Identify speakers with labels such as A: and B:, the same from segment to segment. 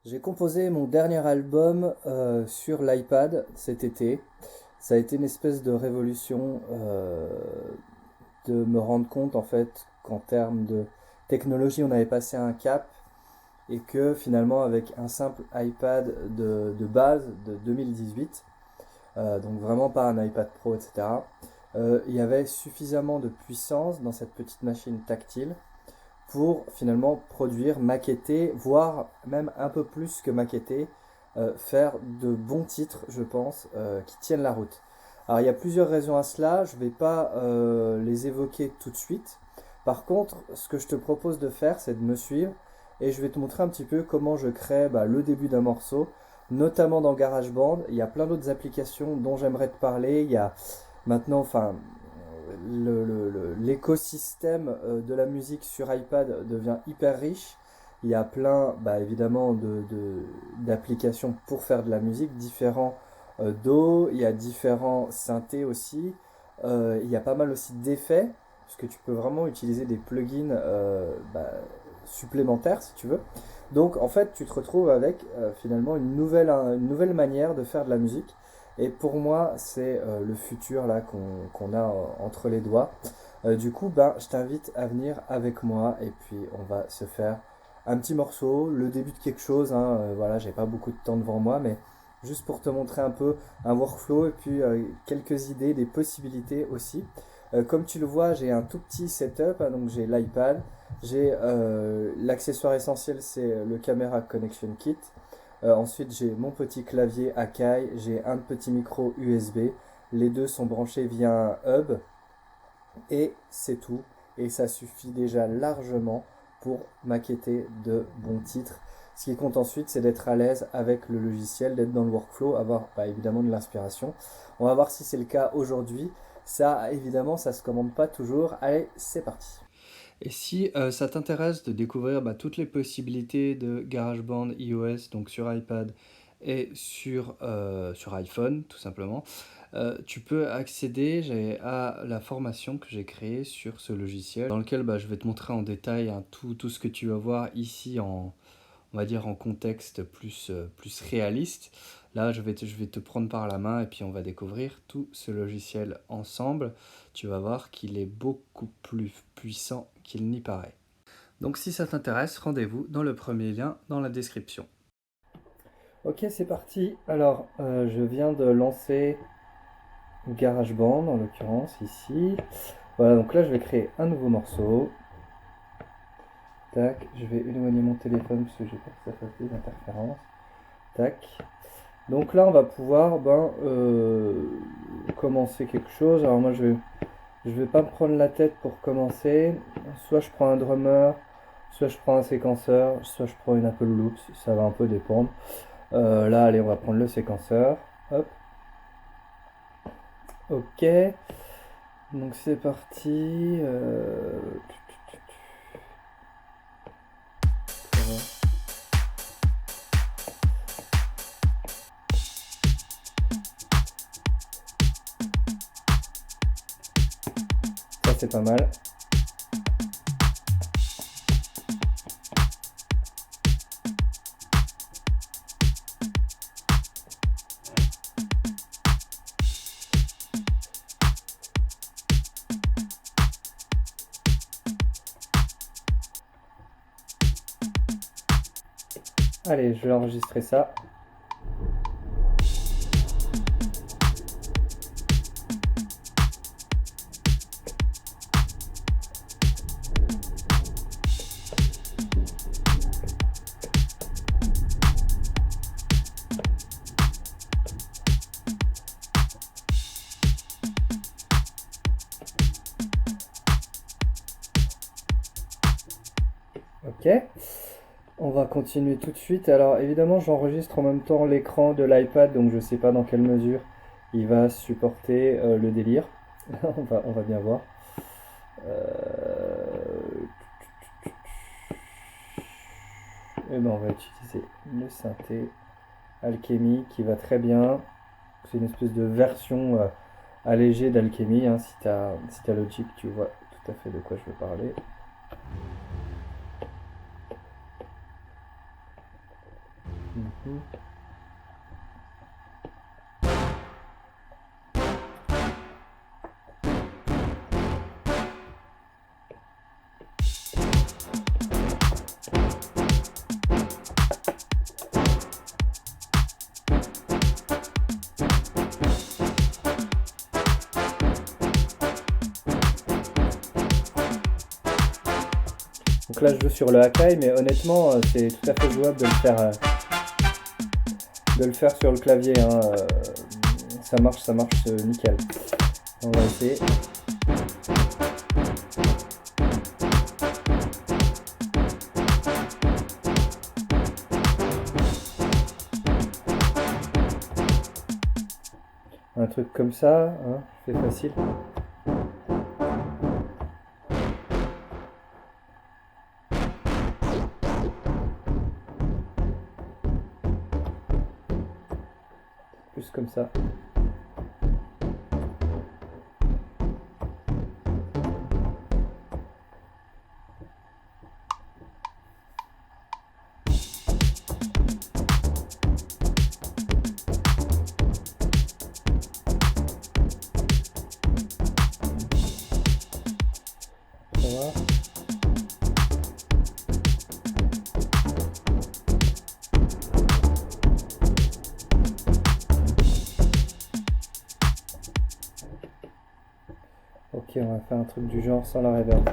A: J'ai composé mon dernier album sur l'iPad cet été. Ça a été une espèce de révolution de me rendre compte en fait qu'en termes de technologie on avait passé un cap et que finalement avec un simple iPad de base de 2018, donc vraiment pas un iPad Pro etc., il y avait suffisamment de puissance dans cette petite machine tactile pour finalement produire, maqueter, voire même un peu plus que maqueter, faire de bons titres, je pense, qui tiennent la route. Alors il y a plusieurs raisons à cela, je ne vais pas les évoquer tout de suite. Par contre, ce que je te propose de faire, c'est de me suivre et je vais te montrer un petit peu comment je crée le début d'un morceau, notamment dans GarageBand. Il y a plein d'autres applications dont j'aimerais te parler. Il y a maintenant, enfin, l'écosystème de la musique sur iPad devient hyper riche. Il y a plein, évidemment, d'applications pour faire de la musique, différents DAW, il y a différents synthés aussi. Il y a pas mal aussi d'effets, parce que tu peux vraiment utiliser des plugins supplémentaires si tu veux. Donc en fait, tu te retrouves avec finalement une nouvelle manière de faire de la musique. Et pour moi, c'est le futur là qu'on a entre les doigts. Du coup, je t'invite à venir avec moi et puis on va se faire un petit morceau, le début de quelque chose. Hein, voilà, j'ai pas beaucoup de temps devant moi, mais juste pour te montrer un peu un workflow et puis quelques idées, des possibilités aussi. Comme tu le vois, j'ai un tout petit setup, hein, donc j'ai l'iPad, j'ai l'accessoire essentiel, c'est le Camera Connection Kit. Ensuite, j'ai mon petit clavier Akai, j'ai un petit micro USB. Les deux sont branchés via un hub et c'est tout. Et ça suffit déjà largement pour maqueter de bons titres. Ce qui compte ensuite, c'est d'être à l'aise avec le logiciel, d'être dans le workflow, avoir évidemment de l'inspiration. On va voir si c'est le cas aujourd'hui. Ça, évidemment, ça se commande pas toujours. Allez, c'est parti. Et si ça t'intéresse de découvrir toutes les possibilités de GarageBand iOS, donc sur iPad et sur iPhone tout simplement, tu peux accéder à la formation que j'ai créée sur ce logiciel, dans lequel je vais te montrer en détail hein, tout ce que tu vas voir ici on va dire en contexte plus réaliste. Là, je vais te prendre par la main et puis on va découvrir tout ce logiciel ensemble. Tu vas voir qu'il est beaucoup plus puissant qu'il n'y paraît. Donc si ça t'intéresse, rendez-vous dans le premier lien dans la description. Ok, c'est parti. Alors, je viens de lancer GarageBand en l'occurrence ici. Voilà, donc là je vais créer un nouveau morceau. Tac, je vais éloigner mon téléphone parce que j'ai peur que ça fasse des interférences. Tac. Donc là, on va pouvoir commencer quelque chose. Alors moi, je vais pas me prendre la tête pour commencer. Soit je prends un drummer, soit je prends un séquenceur, soit je prends une Apple Loops. Ça va un peu dépendre. Là, allez, on va prendre le séquenceur. Hop. Ok. Donc c'est parti. Ça c'est pas mal. Allez, je vais enregistrer ça. Ok. On va continuer tout de suite. Alors évidemment, j'enregistre en même temps l'écran de l'iPad, donc je sais pas dans quelle mesure il va supporter le délire. On va bien voir. Et ben on va utiliser le synthé Alchemy qui va très bien. C'est une espèce de version allégée d'Alchemy. Hein. Si t'as Logic, tu vois tout à fait de quoi je veux parler. Mhm. Donc là, je joue sur le Akai, mais honnêtement, c'est tout à fait jouable de le faire sur le clavier, hein. Ça marche nickel. On va essayer. Un truc comme ça, hein, c'est facile. Plus comme ça. Ça va. Ok, on va faire un truc du genre sans la reverb.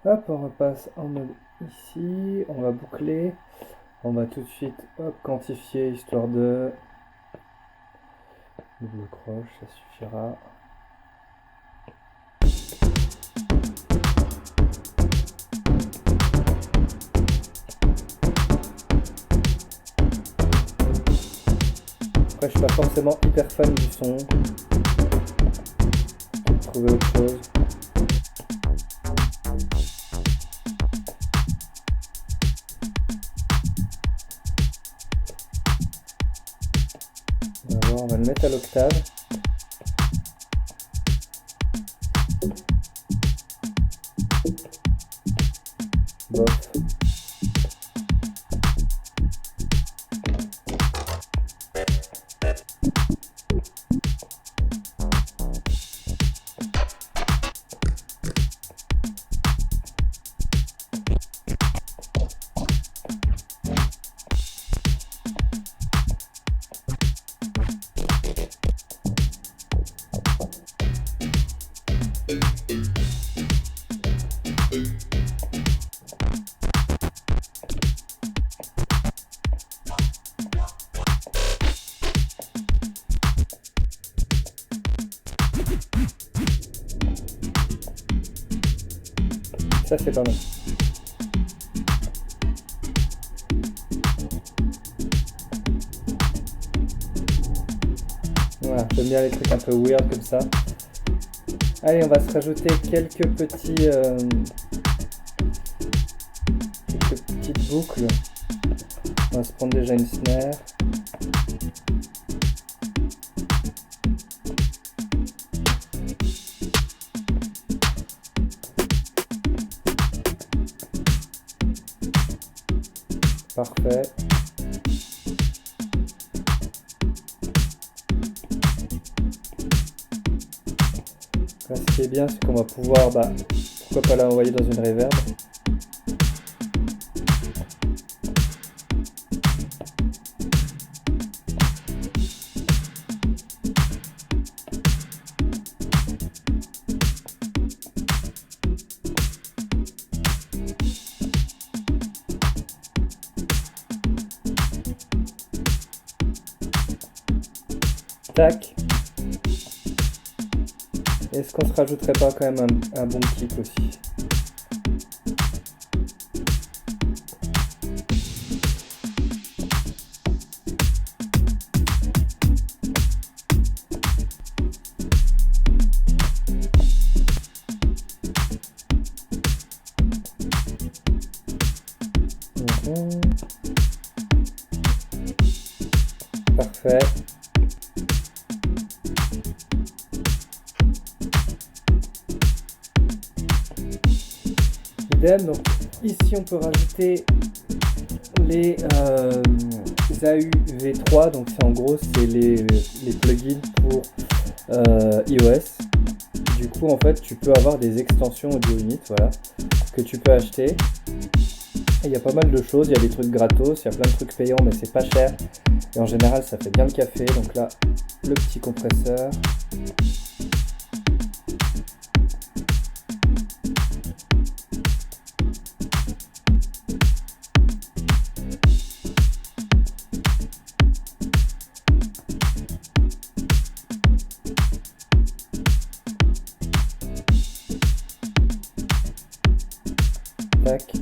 A: Hop, on repasse en mode ici, on va boucler, on va tout de suite quantifier histoire de double croche, ça suffira. Après, je suis pas forcément hyper fan du son. Je vais trouver autre chose. On va le mettre à l'octave. Bof. Ça c'est pas mal. Voilà, j'aime bien les trucs un peu weird comme ça. Allez, on va se rajouter quelques petites boucles. On va se prendre déjà une snare. Parfait. Là, ce qui est bien, c'est qu'on va pouvoir, pourquoi pas l'envoyer dans une reverb. Tac. Est-ce qu'on se rajouterait pas quand même un bon kick aussi? Parfait. Idem, donc ici on peut rajouter les AU V3, donc c'est en gros c'est les plugins pour iOS. Du coup en fait tu peux avoir des extensions audio unit, voilà, que tu peux acheter. Il y a pas mal de choses, il y a des trucs gratos, il y a plein de trucs payants mais c'est pas cher. Et en général ça fait bien le café, donc là le petit compresseur. Tac.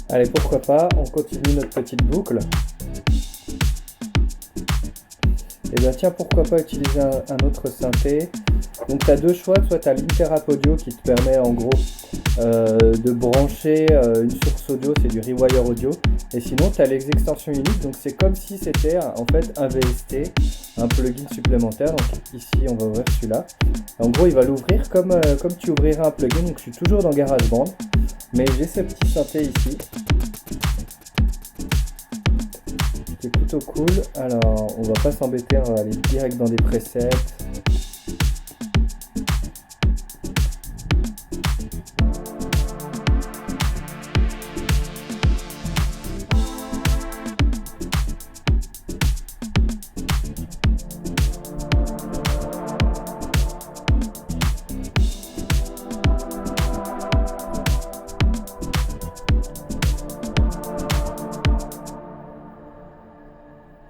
A: Allez, pourquoi pas, on continue notre petite boucle. Et bien tiens, pourquoi pas utiliser un autre synthé. Donc tu as deux choix, soit tu as l'Interap Audio qui te permet en gros de brancher une source audio, c'est du Rewire Audio. Et sinon tu as les extensions uniques, donc c'est comme si c'était en fait un VST, un plugin supplémentaire. Donc ici on va ouvrir celui-là. En gros il va l'ouvrir comme tu ouvrirais un plugin, donc je suis toujours dans GarageBand. Mais j'ai ce petit synthé ici. Qui est plutôt cool. Alors on va pas s'embêter, on va aller direct dans des presets.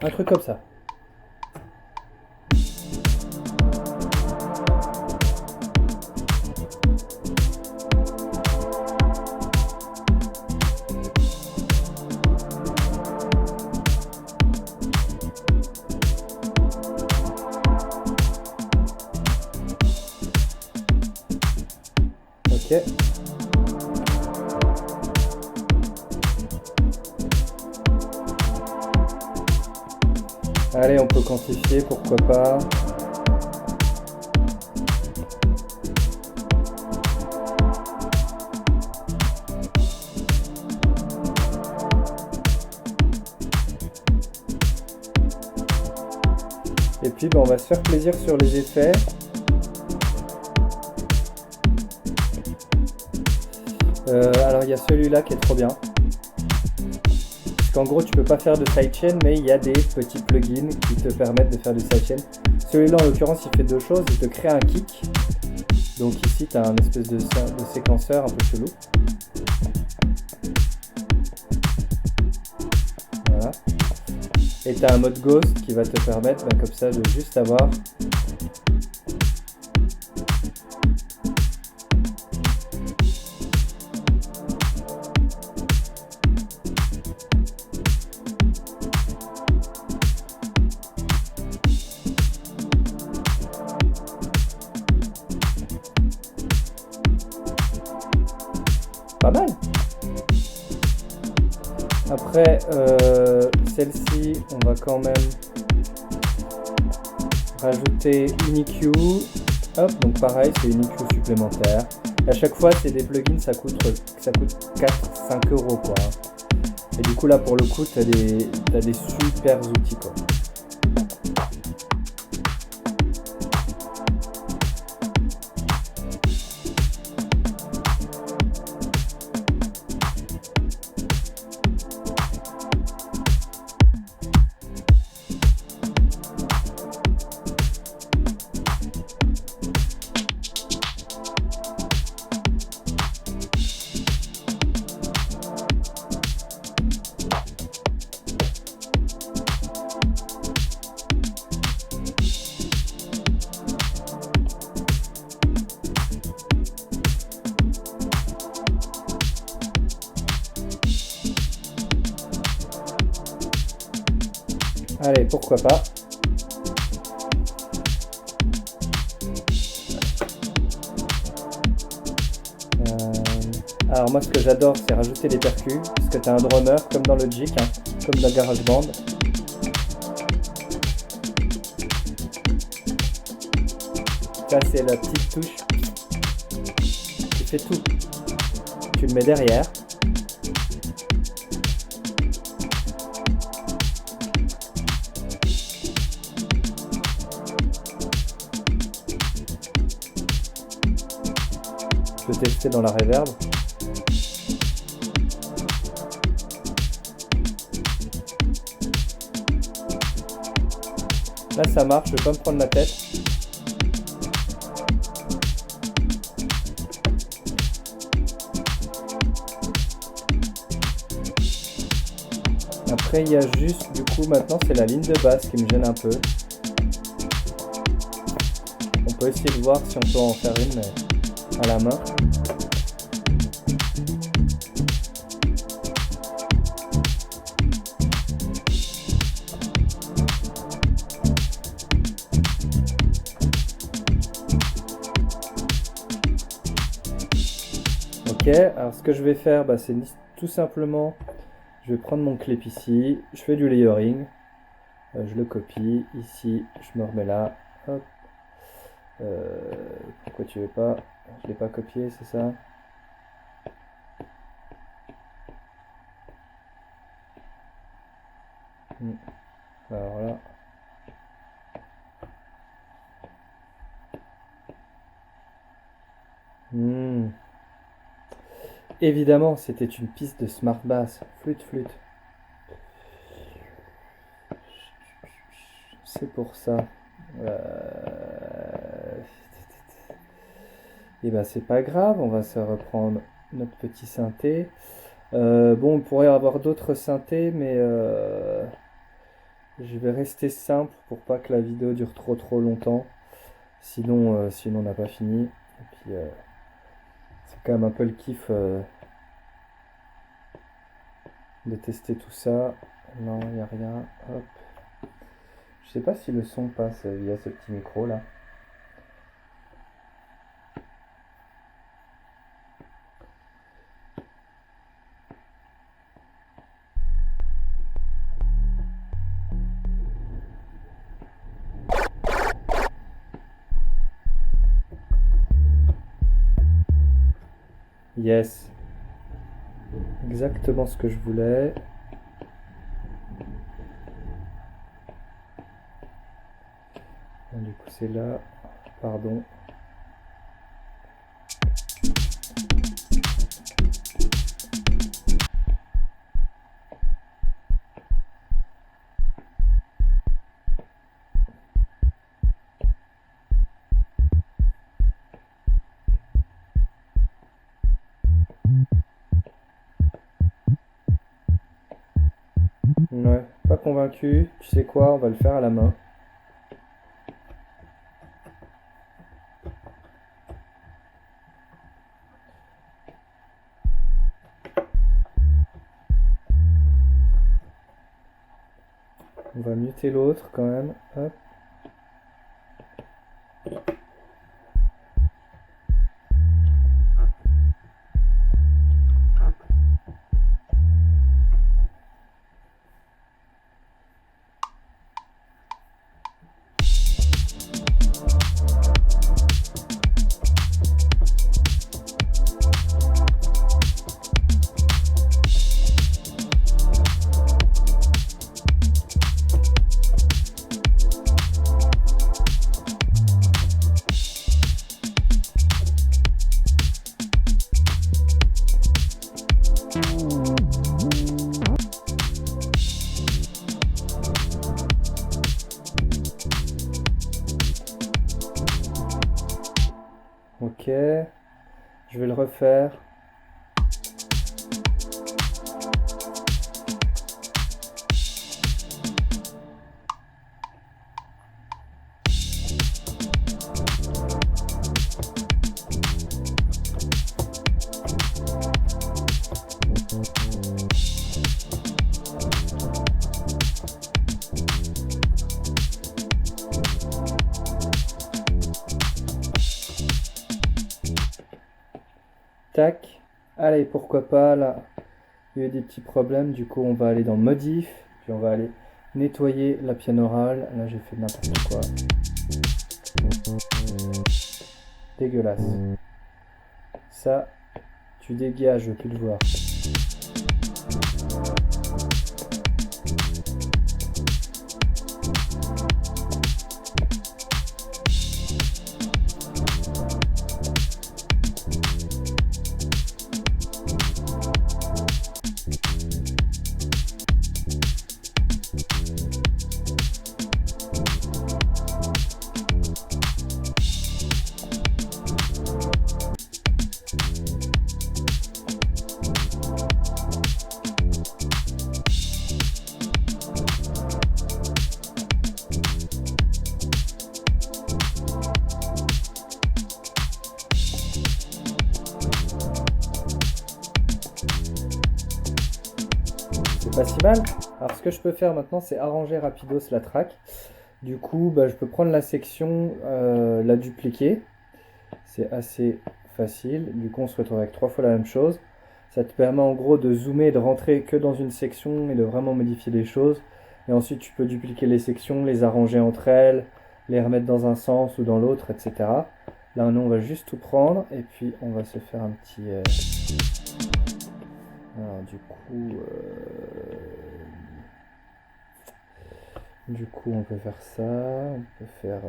A: Un truc comme ça. Ok. Allez, on peut quantifier, pourquoi pas. Et puis on va se faire plaisir sur les effets. Alors il y a celui-là qui est trop bien. En gros tu peux pas faire de sidechain, mais il y a des petits plugins qui te permettent de faire du sidechain. Celui-là en l'occurrence il fait deux choses, il te crée un kick, donc ici tu as un espèce de séquenceur un peu chelou, voilà, et tu as un mode ghost qui va te permettre comme ça de juste avoir pas mal. Après celle-ci on va quand même rajouter une EQ. Hop, donc pareil c'est une EQ supplémentaire. À chaque fois c'est des plugins, ça coûte 4-5 euros quoi. Et du coup là pour le coup t'as des super outils quoi. Allez, pourquoi pas. Alors moi ce que j'adore c'est rajouter des percus, parce que tu as un drummer comme dans Logic, hein, comme dans GarageBand. Ça c'est la petite touche qui fait tout. Tu le mets derrière. Je peux tester dans la reverb. Là ça marche, je vais pas me prendre la tête. Après il y a juste, du coup maintenant c'est la ligne de basse qui me gêne un peu. On peut essayer de voir si on peut en faire une mais à la main. Ok, alors ce que je vais faire, c'est tout simplement, je vais prendre mon clip ici, je fais du layering, je le copie, ici, je me remets là, hop. Pourquoi tu veux pas? Je l'ai pas copié, c'est ça? Alors là. Évidemment, c'était une piste de Smart Bass. Flûte, flûte. C'est pour ça. Et ben c'est pas grave, on va se reprendre notre petit synthé. Bon, on pourrait avoir d'autres synthés, mais je vais rester simple pour pas que la vidéo dure trop longtemps. Sinon on n'a pas fini. Et puis c'est quand même un peu le kiff de tester tout ça. Non, il n'y a rien. Hop. Je sais pas si le son passe via ce petit micro là. Yes. Exactement ce que je voulais. Bon, du coup c'est là. Pardon. Ouais, pas convaincu. Tu sais quoi, on va le faire à la main. On va muter l'autre quand même. Hop. Ok, je vais le refaire. Tac. Allez, pourquoi pas, là, il y a eu des petits problèmes, du coup on va aller dans modif, puis on va aller nettoyer la pianorale. Là j'ai fait n'importe quoi. Dégueulasse. Ça, tu dégages, je veux plus le voir. Pas si mal. Alors ce que je peux faire maintenant, c'est arranger rapidos la track. Du coup, je peux prendre la section, la dupliquer. C'est assez facile. Du coup, on se retrouve avec 3 fois la même chose. Ça te permet en gros de zoomer et de rentrer que dans une section et de vraiment modifier les choses. Et ensuite, tu peux dupliquer les sections, les arranger entre elles, les remettre dans un sens ou dans l'autre, etc. Là, nous, on va juste tout prendre et puis on va se faire un petit... Alors, du coup, on peut faire ça. On peut faire...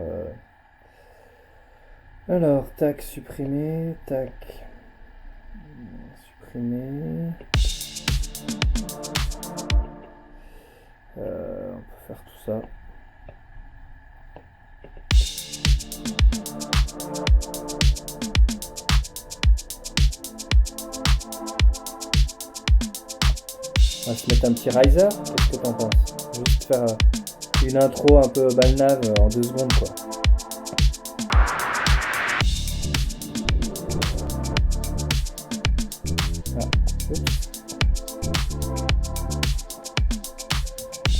A: Alors, tac, supprimer, tac. Supprimer. On peut faire tout ça. On va se mettre un petit riser. Qu'est-ce que t'en penses? Juste faire une intro un peu balnave en 2 secondes, quoi.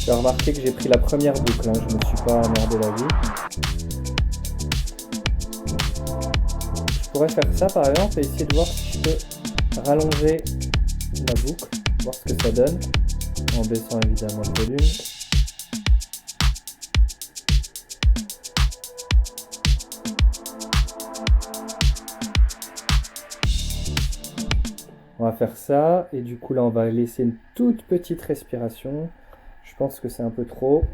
A: Tu as remarqué que j'ai pris la première boucle, hein. Je me suis pas emmerdé la vie. Je pourrais faire ça par exemple et essayer de voir si je peux rallonger la boucle, voir ce que ça donne, en baissant évidemment le volume. On va faire ça, et du coup là on va laisser une toute petite respiration. Je pense que c'est un peu trop.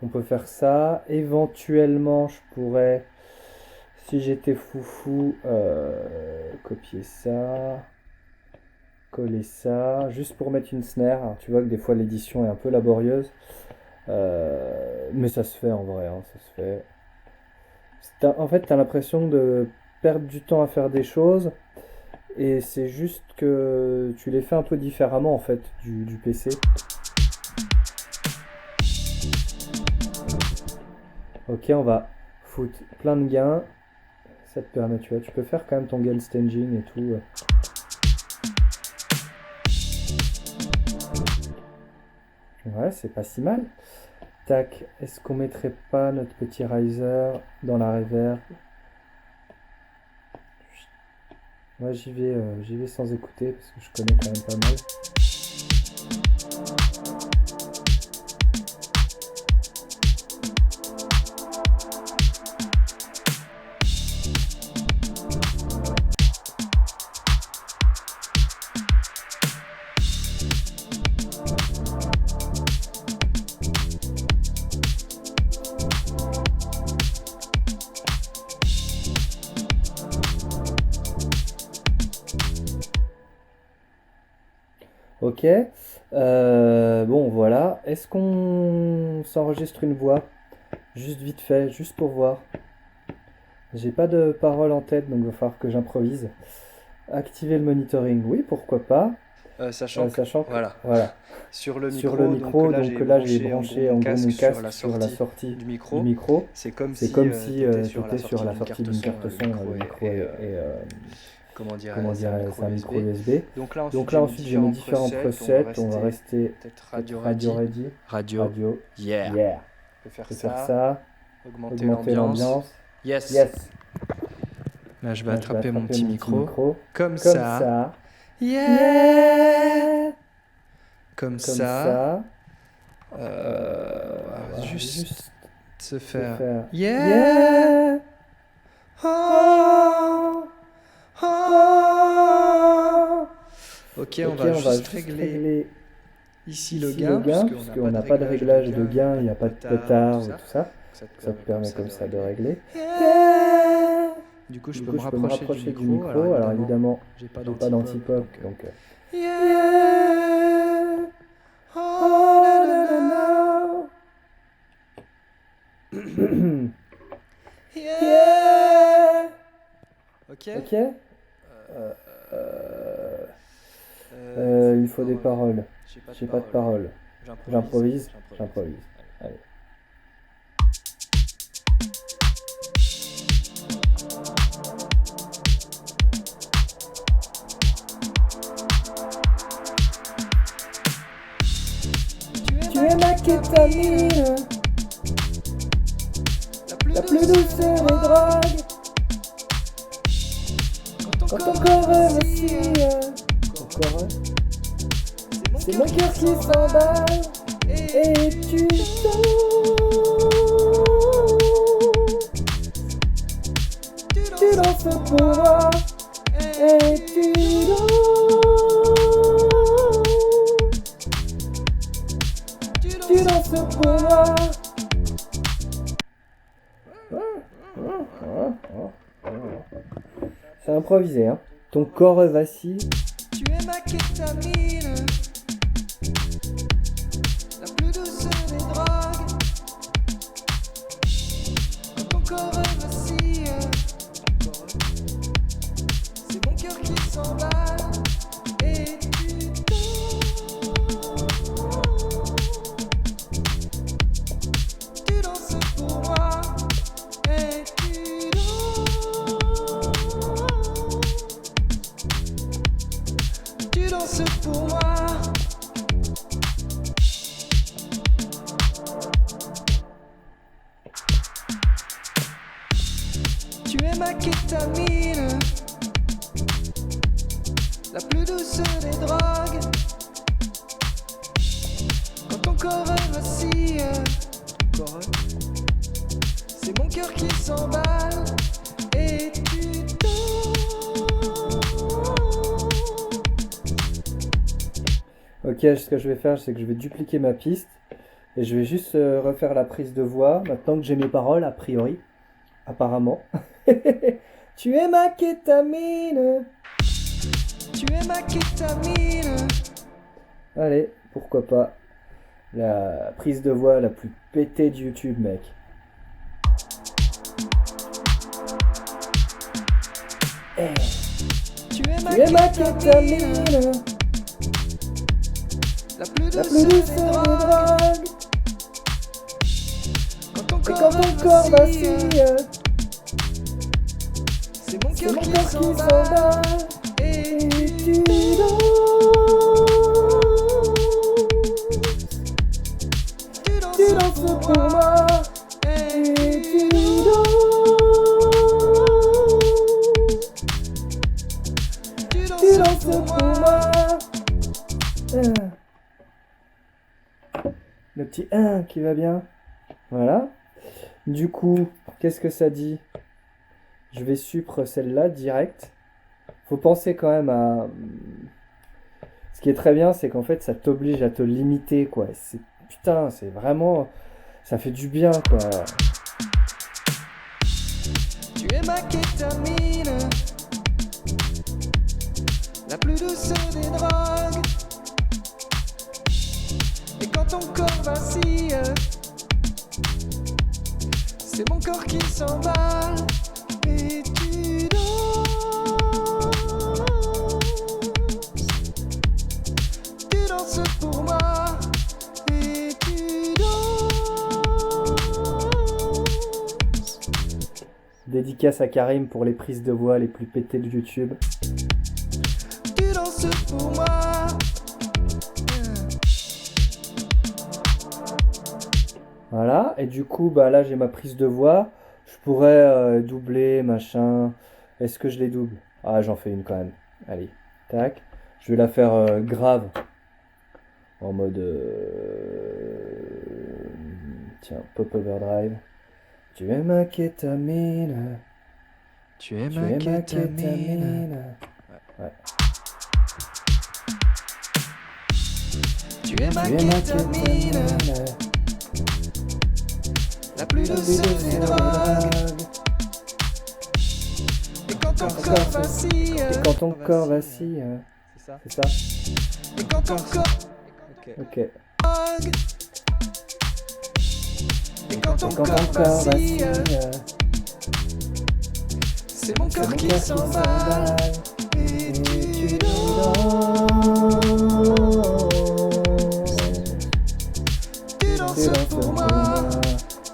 A: On peut faire ça. Éventuellement je pourrais, si j'étais foufou, copier ça, coller ça, juste pour mettre une snare. Alors, tu vois que des fois l'édition est un peu laborieuse, mais ça se fait en vrai, hein, ça se fait. En fait, tu as l'impression de perdre du temps à faire des choses, et c'est juste que tu les fais un peu différemment en fait du PC. Ok, on va foutre plein de gains. Ça te permet, tu vois, tu peux faire quand même ton gain staging et tout. Ouais, c'est pas si mal. Tac, est-ce qu'on mettrait pas notre petit riser dans la reverb? Ouais, j'y vais sans écouter parce que je connais quand même pas mal. Ok, bon voilà, est-ce qu'on s'enregistre une voix? Juste vite fait, juste pour voir. J'ai pas de paroles en tête, donc il va falloir que j'improvise. Activer le monitoring, oui, pourquoi pas.
B: Sachant que,
A: voilà.
B: sur le
A: Sur le micro, donc là j'ai branché en gros mon casque sur la sortie
B: du
A: du
B: micro.
A: micro.
B: C'est comme
A: C'est
B: si
A: comme si
B: tu étais
A: sur la sortie d'une carte son, le micro est
B: comment
A: dire,
B: c'est un
A: c'est un
B: micro
A: micro
B: USB.
A: USB.
B: Donc là
A: Donc là ensuite j'ai mes différents presets, on va rester
B: peut-être
A: Radio Ready,
B: Radio.
A: Radio,
B: Yeah.
A: Yeah.
B: On peut
A: Je peux faire ça.
B: Augmenter l'ambiance.
A: Yes.
B: Là, je vais attraper mon petit micro. Comme
A: Comme
B: ça.
A: ça.
B: Yeah. Comme
A: Comme
B: ça.
A: ça.
B: Juste se faire.
A: Yeah.
B: Yeah. Oh. Oh. Ok, on va juste régler ici le gain,
A: parce qu'on n'a pas de réglage de gain, il n'y a pas de pétard ou tout ça. Ça te permet comme ça de régler.
B: Yeah. Du coup, je peux me rapprocher du micro.
A: Alors évidemment,
B: j'ai pas
A: d'antipop, donc...
B: Yeah. Oh, na, na, na. Yeah. Ok.
A: Il faut des paroles. J'ai pas de paroles. J'improvise. Allez. Tu es ma kétamine, la plus douce des drogues. Quand ton corps vacille, c'est mon cœur qui s'emballe et tu danses pour moi et tu danses pour moi. C'est improvisé, hein. Ton corps vacille.
B: Tu es ma kétamine, la plus douce des drogues. Quand ton corps vacille, c'est mon cœur qui s'emballe et tu danses pour moi et tu danses pour moi. Tu es ma kétamine, la plus douce des drogues. Quand ton corps vacille, c'est mon cœur qui s'emballe et tu
A: Ok, ce que je vais faire, c'est que je vais dupliquer ma piste et je vais juste refaire la prise de voix maintenant que j'ai mes paroles, a priori, apparemment. Tu es ma kétamine.
B: Tu es ma kétamine.
A: Allez, pourquoi pas. La prise de voix la plus pétée de YouTube, mec. Hey.
B: Tu es
A: ma kétamine.
B: La plus douce
A: des drogues. Quand ton corps vacille,
B: c'est mon cœur qui
A: s'emballe et tu danses pour moi et tu danses pour moi. Le petit 1 qui va bien. Voilà. Du coup, qu'est-ce que ça dit? Je vais supre celle-là direct. Faut penser quand même à... Ce qui est très bien, c'est qu'en fait, ça t'oblige à te limiter, quoi. Putain, c'est vraiment... Ça fait du bien, quoi.
B: Tu es ma kétamine, la plus douce des drogues. Et quand ton corps vacille, c'est mon corps qui s'emballe et tu danses pour moi et tu danses.
A: Dédicace à Karim pour les prises de voix les plus pétées de YouTube.
B: Tu danses pour moi.
A: Voilà, et du coup, bah là j'ai ma prise de voix. Je pourrais doubler, machin. Est-ce que je les double? Ah, j'en fais une quand même. Allez, tac. Je vais la faire grave. En mode. Tiens, pop overdrive. Tu es ma kétamine.
B: Tu es
A: Tu
B: ma
A: es ma
B: kétamine.
A: kétamine. Ouais.
B: Tu es ma
A: Tu es ma
B: kétamine.
A: kétamine.
B: La plus douce des drogues. Et quand ton corps vacille.
A: Et quand ton corps vacille.
B: C'est ça.
A: C'est ça?
B: Et quand ton corps.
A: Ok.
B: Drogue. Et quand ton
A: Et quand
B: corps
A: ton corps
B: vacille.
A: vacille.
B: C'est mon
A: C'est
B: cœur
A: mon
B: qui
A: cœur qui
B: s'emballe.
A: s'emballe.
B: Et
A: Et
B: tu
A: tu
B: danses. Tu
A: Tu
B: danses
A: danses
B: pour
A: pour
B: moi.
A: moi.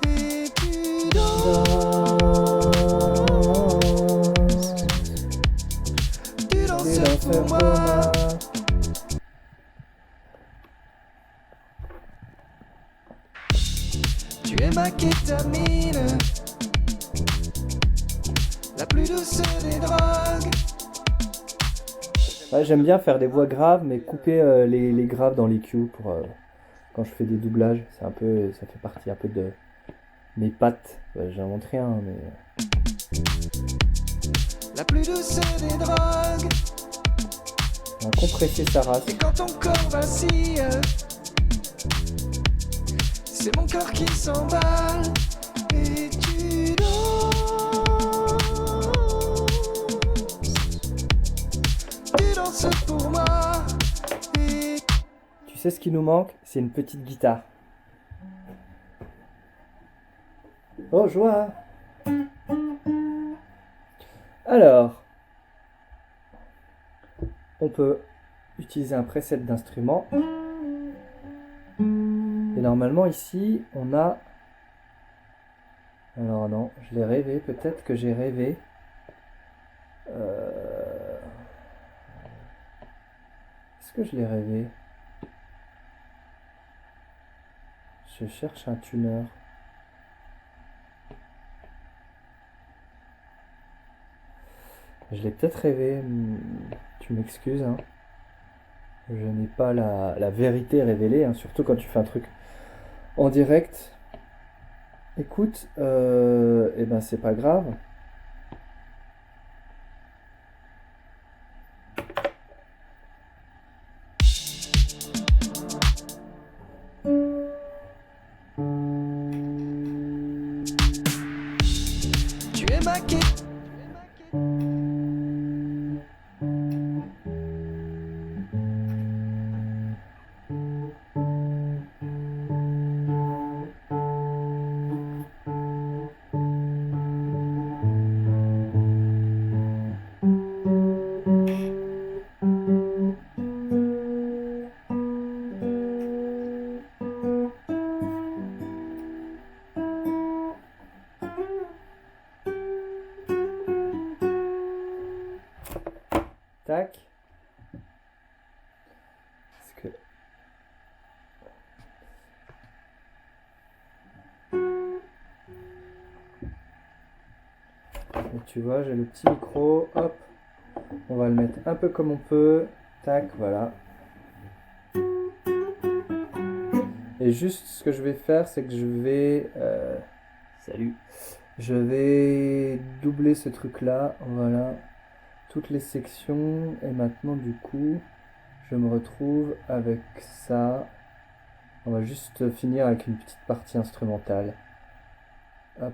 B: Et tu danses. Tu
A: Tu
B: danses
A: danses
B: pour
A: pour
B: moi.
A: moi.
B: Tu es ma kétamine. La plus douce des drogues.
A: Ouais, j'aime bien faire des voix graves, mais couper les graves dans les cues pour quand je fais des doublages. C'est un peu, ça fait partie un peu de mes pattes. Ouais, j'invente rien, mais
B: La plus douce des drogues.
A: on va compresser sa race.
B: Et quand ton corps vacille. C'est mon cœur qui s'emballe. Et tu danses. Tu danses pour moi. Et
A: Tu sais ce qui nous manque? C'est une petite guitare. Oh, joie! Alors, on peut utiliser un preset d'instrument. Et normalement ici, on a... Alors non, je l'ai rêvé, peut-être que j'ai rêvé. Est-ce que je l'ai rêvé? Je cherche un tuner. Je l'ai peut-être rêvé, tu m'excuses, hein. Je n'ai pas la vérité révélée, hein, surtout quand tu fais un truc en direct. Écoute, eh ben c'est pas grave.
B: tu es ma kétamine.
A: Tac. Parce que... Et tu vois, j'ai le petit micro, hop, on va le mettre un peu comme on peut, tac, voilà. Et juste ce que je vais faire, c'est que je vais... salut. Je vais doubler ce truc-là, voilà. Toutes les sections, et maintenant du coup, je me retrouve avec ça. On va juste finir avec une petite partie instrumentale. Hop.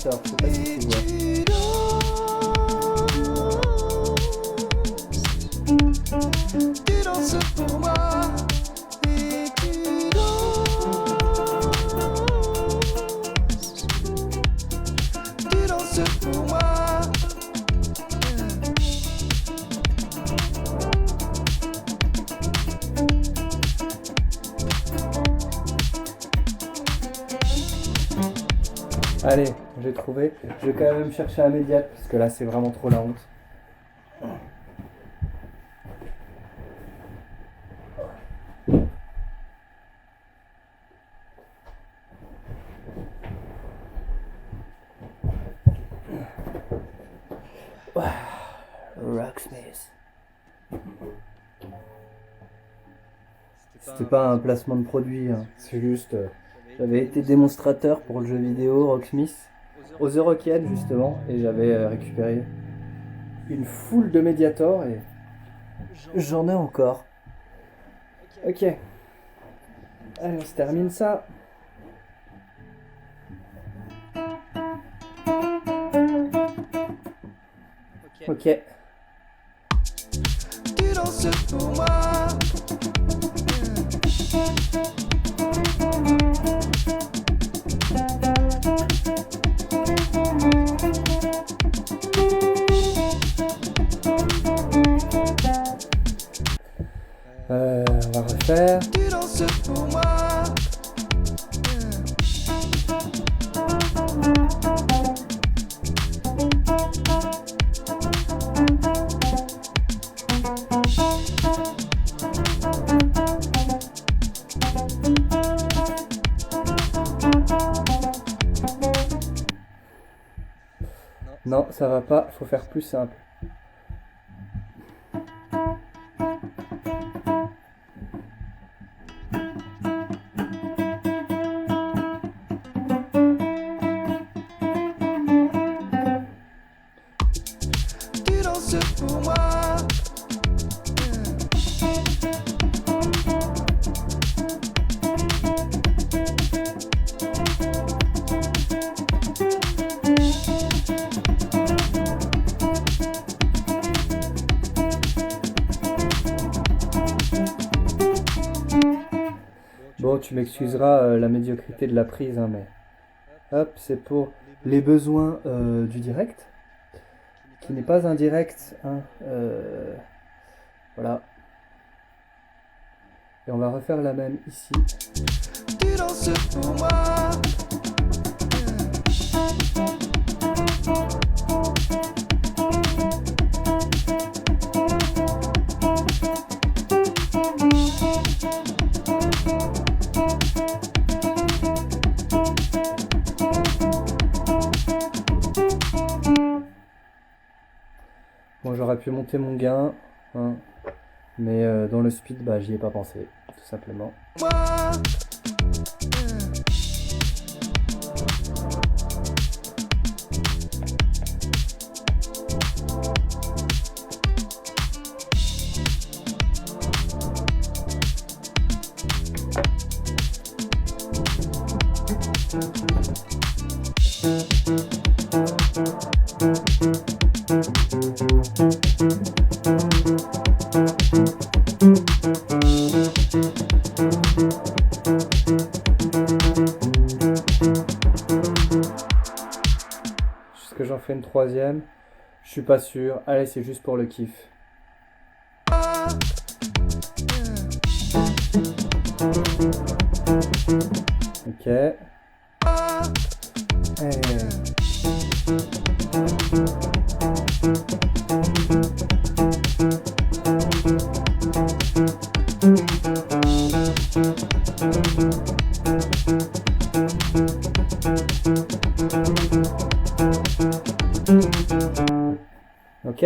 A: compresseur, je sais pas si tu vois.
C: Tu danses pour moi et tu danses pour moi.
A: Allez, j'ai trouvé. Je vais quand même chercher un médiat parce que là c'est vraiment trop la honte. Rocksmith. C'était pas un placement de produit, hein. C'est juste. J'avais été démonstrateur pour le jeu vidéo Rocksmith aux Eurokian justement et j'avais récupéré une foule de Mediator et j'en ai encore. Ok. Allez, on se termine ça. Ok.
C: Tu danses pour moi.
A: On va refaire.
C: Tu danses pour moi.
A: Non, ça va pas, faut faire plus simple.
C: Tu danses pour moi.
A: Bon, tu m'excuseras la médiocrité de la prise, hein, mais hop, c'est pour les besoins du direct, qui n'est pas un direct, hein, voilà. Et on va refaire la même ici.
C: Tu danses pour moi.
A: Bon, j'aurais pu monter mon gain, hein, mais dans le speed, bah, j'y ai pas pensé, tout simplement.
C: Moi.
A: Est-ce que j'en fais une troisième? Je suis pas sûr. Allez, c'est juste pour le kiff. Ok. Ok.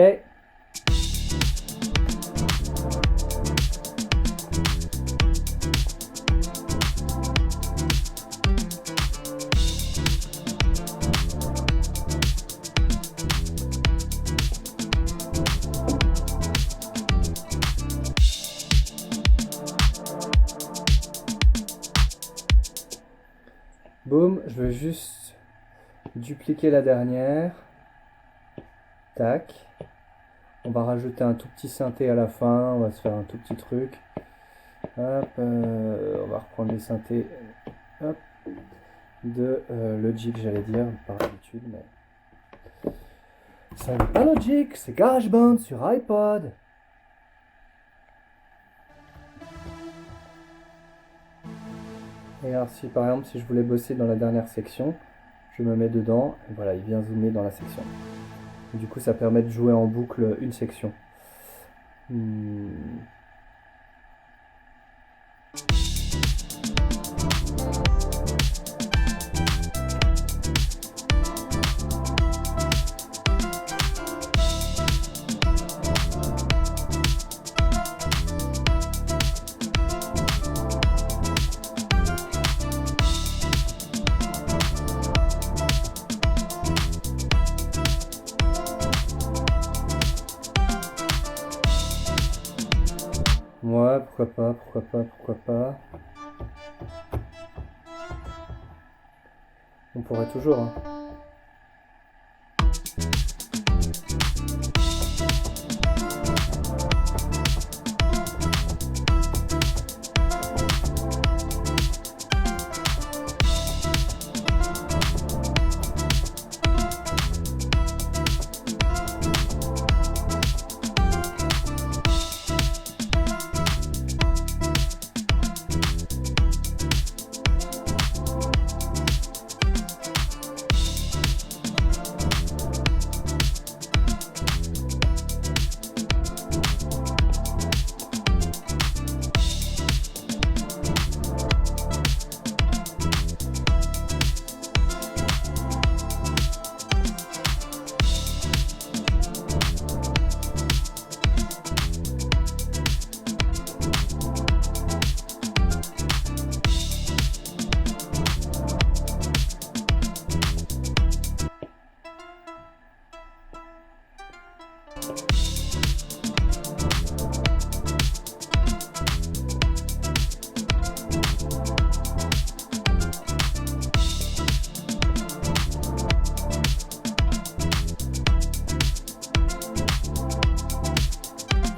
A: Boum, je veux juste dupliquer la dernière. Tac. On va rajouter un tout petit synthé à la fin, on va se faire un tout petit truc. Hop, on va reprendre les synthés hop, de Logic, j'allais dire, par habitude, mais ça n'est pas Logic, c'est GarageBand sur iPod. Et alors si par exemple si je voulais bosser dans la dernière section, je me mets dedans, et voilà, il vient zoomer dans la section. Du coup, ça permet de jouer en boucle une section. Ouais, pourquoi pas. On pourrait toujours, hein.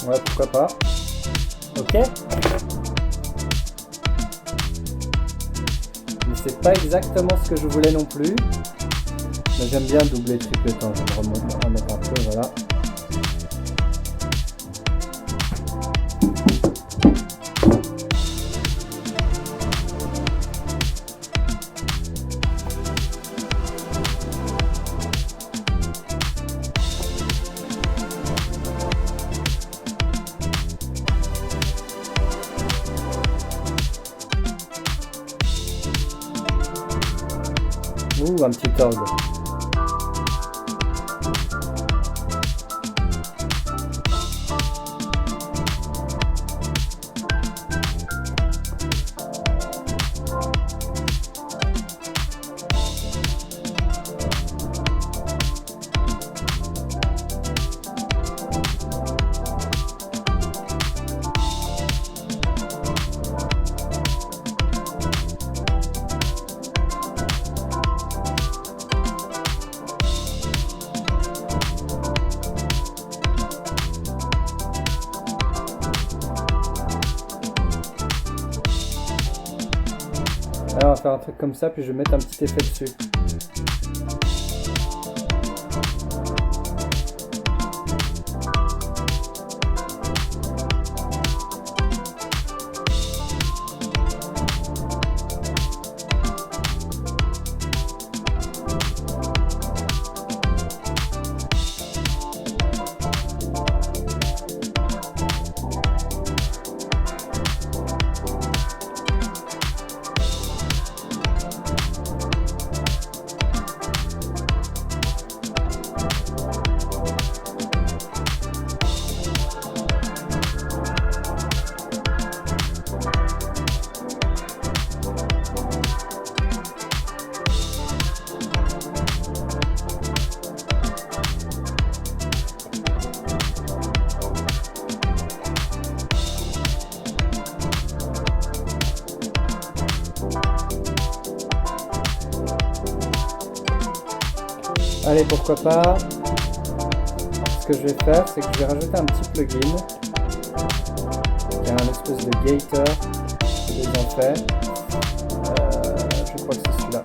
A: Ouais, pourquoi pas. Ok. Mais c'est pas exactement ce que je voulais non plus. Mais j'aime bien doubler, tripler temps. Je vais remettre un peu, voilà. Ouh, un petit orgue. Alors, on va faire un truc comme ça, puis je vais mettre un petit effet dessus. Allez, pourquoi pas. Ce que je vais faire, c'est que je vais rajouter un petit plugin. Il y a un espèce de gator que j'ai déjà fait. Je crois que c'est celui-là.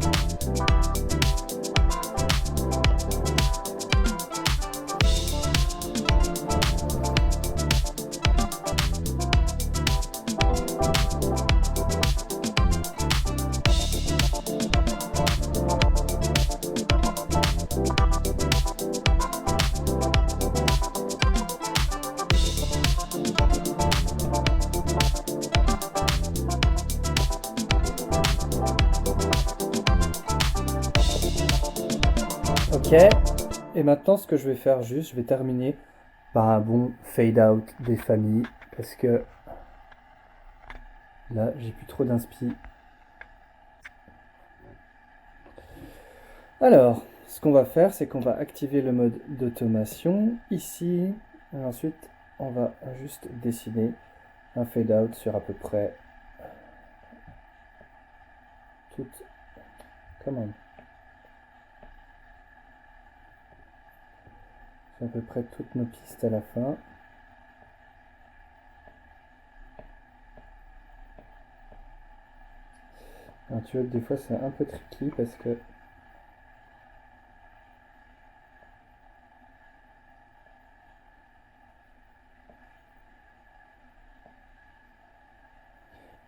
A: Ok, et maintenant ce que je vais faire juste, je vais terminer par un bon fade out des familles parce que là j'ai plus trop d'inspi. Alors, ce qu'on va faire, c'est qu'on va activer le mode d'automation ici, et ensuite on va juste dessiner un fade out sur à peu près toute. Come on. À peu près toutes nos pistes à la fin. Alors, tu vois que des fois c'est un peu tricky parce que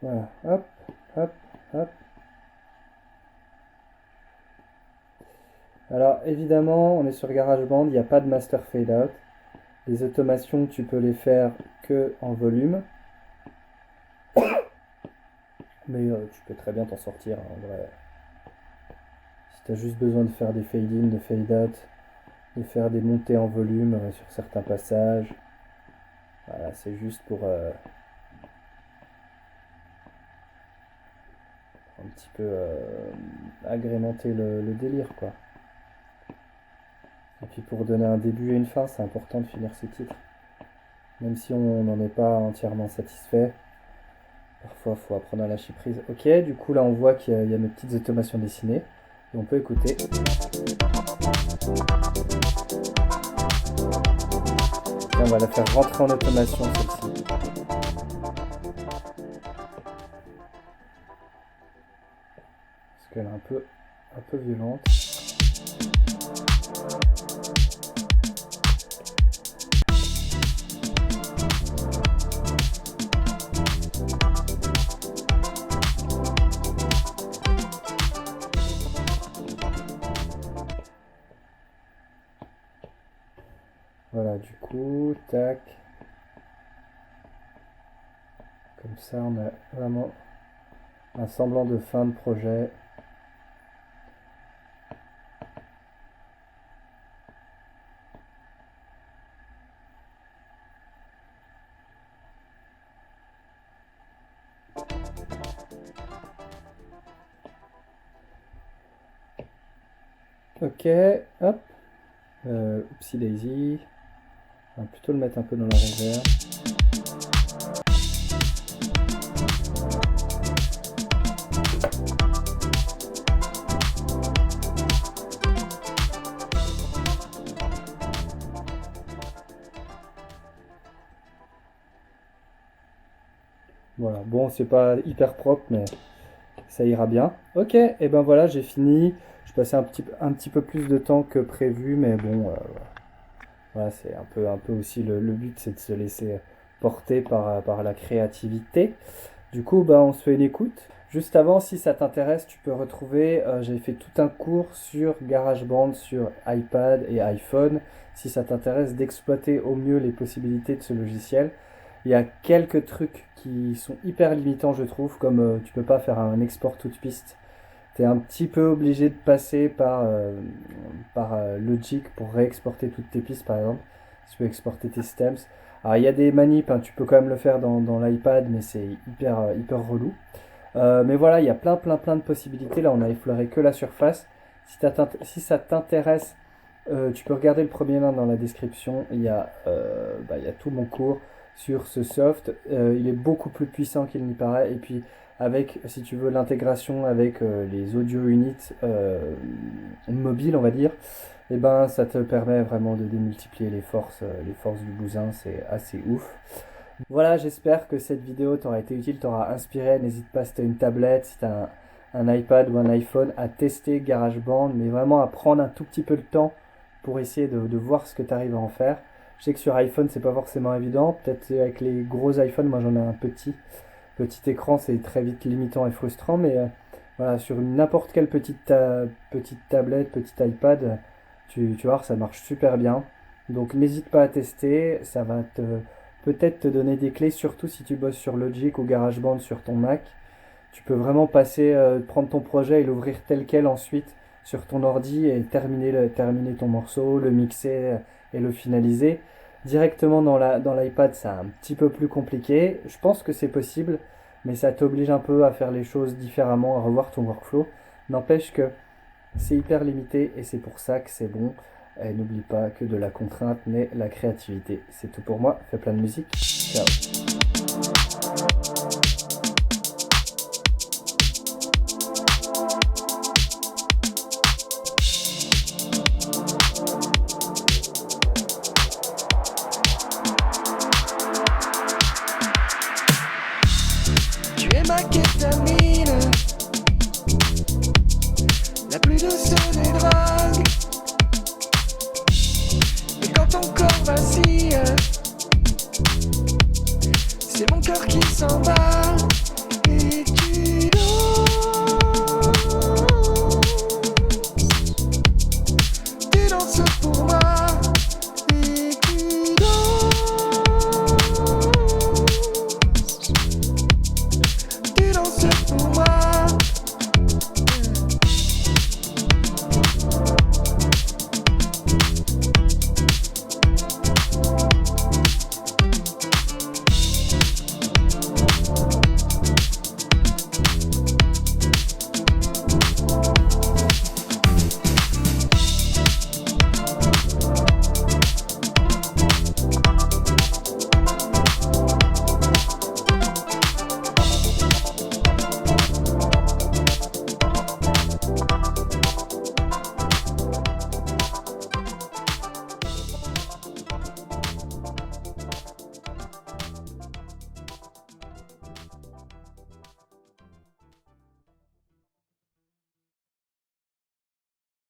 A: voilà, hop, hop, hop. Alors évidemment, on est sur GarageBand, il n'y a pas de master fade out. Les automations, tu peux les faire que en volume. Mais tu peux très bien t'en sortir en vrai. Si tu as juste besoin de faire des fade in, de fade out, de faire des montées en volume sur certains passages. Voilà, c'est juste pour un petit peu agrémenter le délire quoi. Et puis pour donner un début et une fin, c'est important de finir ces titres. Même si on n'en est pas entièrement satisfait, parfois il faut apprendre à lâcher prise. Ok, du coup là on voit qu'il y a mes petites automations dessinées. Et on peut écouter. Et on va la faire rentrer en automation celle-ci. Parce qu'elle est un peu violente. Voilà, du coup, tac. Comme ça, on a vraiment un semblant de fin de projet. Ok, hop. Oupsie daisy. On va plutôt le mettre un peu dans la réserve. Voilà, bon, c'est pas hyper propre, mais ça ira bien. Ok, et ben voilà, j'ai fini. Je passais un petit peu plus de temps que prévu, mais bon, voilà, c'est un peu aussi le but, c'est de se laisser porter par la créativité. Du coup, bah, on se fait une écoute. Juste avant, si ça t'intéresse, tu peux retrouver, j'ai fait tout un cours sur GarageBand, sur iPad et iPhone, si ça t'intéresse d'exploiter au mieux les possibilités de ce logiciel. Il y a quelques trucs qui sont hyper limitants, je trouve, comme tu peux pas faire un export toute piste. Tu es un petit peu obligé de passer par Logic pour réexporter toutes tes pistes, par exemple. Si tu veux exporter tes stems. Alors, il y a des manips, hein, tu peux quand même le faire dans l'iPad, mais c'est hyper relou. Mais voilà, il y a plein de possibilités. Là, on a effleuré que la surface. Si ça t'intéresse, tu peux regarder le premier lien dans la description. Il y a tout mon cours sur ce soft. Il est beaucoup plus puissant qu'il n'y paraît. Et puis, avec, si tu veux, l'intégration avec les audio units mobiles, on va dire, et ben ça te permet vraiment de démultiplier les forces du bousin, c'est assez ouf. Voilà, j'espère que cette vidéo t'aura été utile, t'aura inspiré. N'hésite pas si t'as une tablette, si t'as un iPad ou un iPhone, à tester GarageBand, mais vraiment à prendre un tout petit peu le temps pour essayer de voir ce que tu arrives à en faire. Je sais que sur iPhone c'est pas forcément évident, peut-être avec les gros iPhones, moi j'en ai un petit écran, c'est très vite limitant et frustrant, mais voilà, sur n'importe quelle petite tablette, petit iPad, tu vas voir, ça marche super bien. Donc n'hésite pas à tester, ça va peut-être te donner des clés, surtout si tu bosses sur Logic ou GarageBand sur ton Mac. Tu peux vraiment prendre ton projet et l'ouvrir tel quel ensuite sur ton ordi et terminer ton morceau, le mixer et le finaliser. Directement dans l'iPad, c'est un petit peu plus compliqué. Je pense que c'est possible, mais ça t'oblige un peu à faire les choses différemment, à revoir ton workflow. N'empêche que c'est hyper limité et c'est pour ça que c'est bon. Et n'oublie pas que de la contrainte naît la créativité. C'est tout pour moi. Fais plein de musique. Ciao.
C: Tu es ma kétamine, la plus douce des drogues. Et quand ton corps vacille, c'est mon cœur qui s'en va.